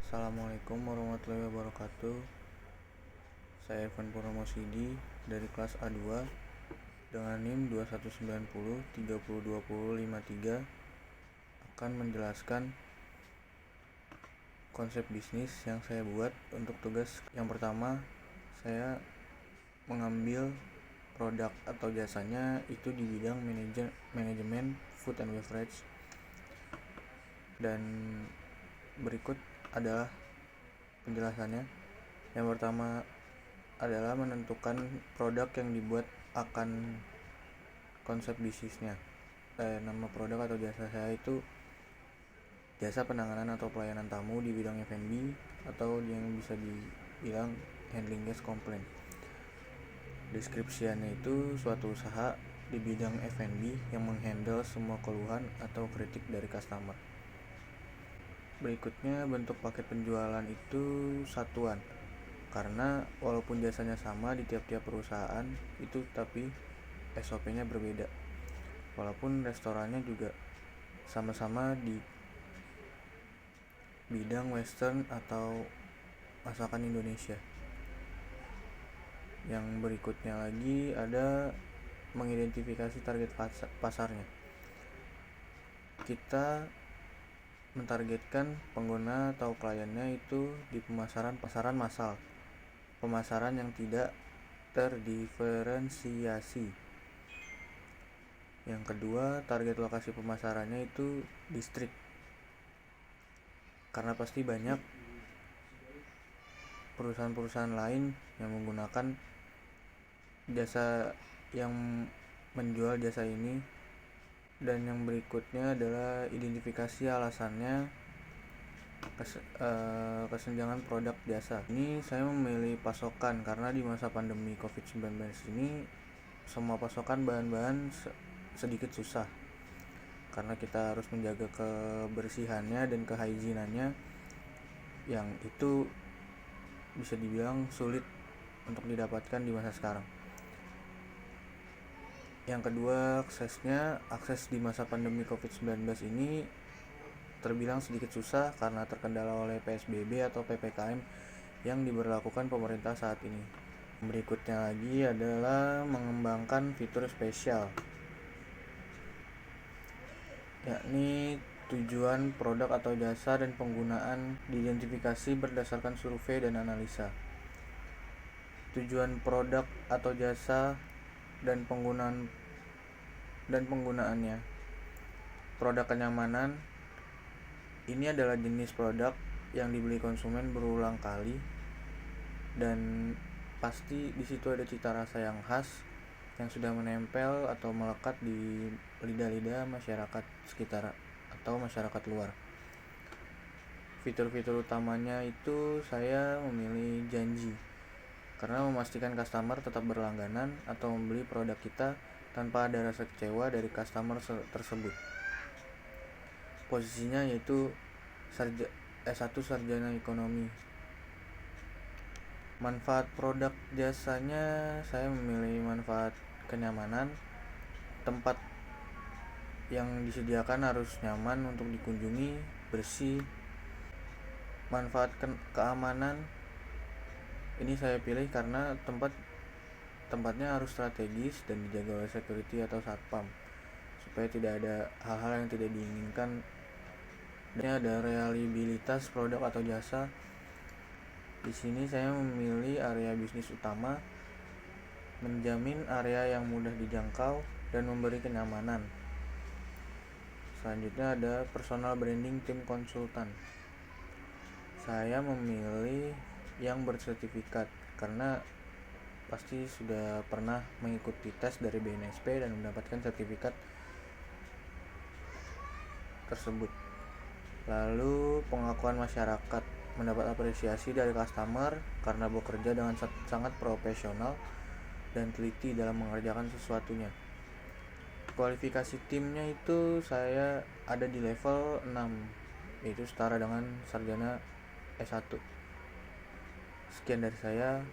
Assalamualaikum warahmatullahi wabarakatuh. Saya Evan Purnomo Sidi dari kelas A2 dengan NIM 2190302053 akan menjelaskan konsep bisnis yang saya buat untuk tugas. Yang pertama, saya mengambil produk atau jasanya itu di bidang manajemen food and beverage, dan berikut adalah penjelasannya. Yang pertama adalah menentukan produk yang dibuat akan konsep bisnisnya. Nama produk atau jasa saya itu jasa penanganan atau pelayanan tamu di bidang F&B atau yang bisa dibilang handling guest complaint. Deskripsiannya itu suatu usaha di bidang F&B yang menghandle semua keluhan atau kritik dari customer. Berikutnya, bentuk paket penjualan itu satuan, karena walaupun jasanya sama di tiap-tiap perusahaan itu, tapi SOP-nya berbeda. Walaupun restorannya juga sama-sama di bidang western atau masakan Indonesia. Yang berikutnya lagi ada mengidentifikasi target pasarnya. Kita mentargetkan pengguna atau kliennya itu di pasaran massal, pemasaran yang tidak terdiferensiasi. Yang kedua, target lokasi pemasarannya itu distrik, karena pasti banyak perusahaan-perusahaan lain yang menggunakan jasa yang menjual jasa ini. Dan yang berikutnya adalah identifikasi alasannya kesenjangan produk jasa. Ini saya memilih pasokan karena di masa pandemi COVID-19 ini semua pasokan bahan-bahan sedikit susah, karena kita harus menjaga kebersihannya dan kehygienannya yang itu bisa dibilang sulit untuk didapatkan di masa sekarang. Yang kedua, akses di masa pandemi COVID-19 ini terbilang sedikit susah karena terkendala oleh PSBB atau PPKM yang diberlakukan pemerintah saat ini. Berikutnya lagi adalah mengembangkan fitur spesial, yakni tujuan produk atau jasa dan penggunaan diidentifikasi berdasarkan survei dan analisa. Tujuan produk atau jasa dan penggunaannya. Produk kenyamanan ini adalah jenis produk yang dibeli konsumen berulang kali, dan pasti di situ ada cita rasa yang khas yang sudah menempel atau melekat di lidah-lidah masyarakat sekitar atau masyarakat luar. Fitur-fitur utamanya itu saya memilih janji, karena memastikan customer tetap berlangganan atau membeli produk kita tanpa ada rasa kecewa dari customer tersebut. Posisinya yaitu S1 sarjana ekonomi. Manfaat produk jasanya, saya memilih manfaat kenyamanan. Tempat yang disediakan harus nyaman untuk dikunjungi, bersih. Manfaat keamanan ini saya pilih karena tempatnya harus strategis dan dijaga oleh security atau satpam supaya tidak ada hal-hal yang tidak diinginkan. Dan ada reliabilitas produk atau jasa. Di sini saya memilih area bisnis utama, menjamin area yang mudah dijangkau dan memberi kenyamanan. Selanjutnya ada personal branding tim konsultan. Saya memilih yang bersertifikat karena pasti sudah pernah mengikuti tes dari BNSP dan mendapatkan sertifikat tersebut. Lalu pengakuan masyarakat, mendapat apresiasi dari customer karena bekerja dengan sangat profesional dan teliti dalam mengerjakan sesuatunya. Kualifikasi timnya itu saya ada di level 6, yaitu setara dengan sarjana S1. Sekian dari saya.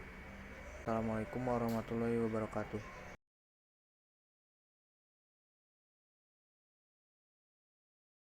Assalamualaikum warahmatullahi wabarakatuh.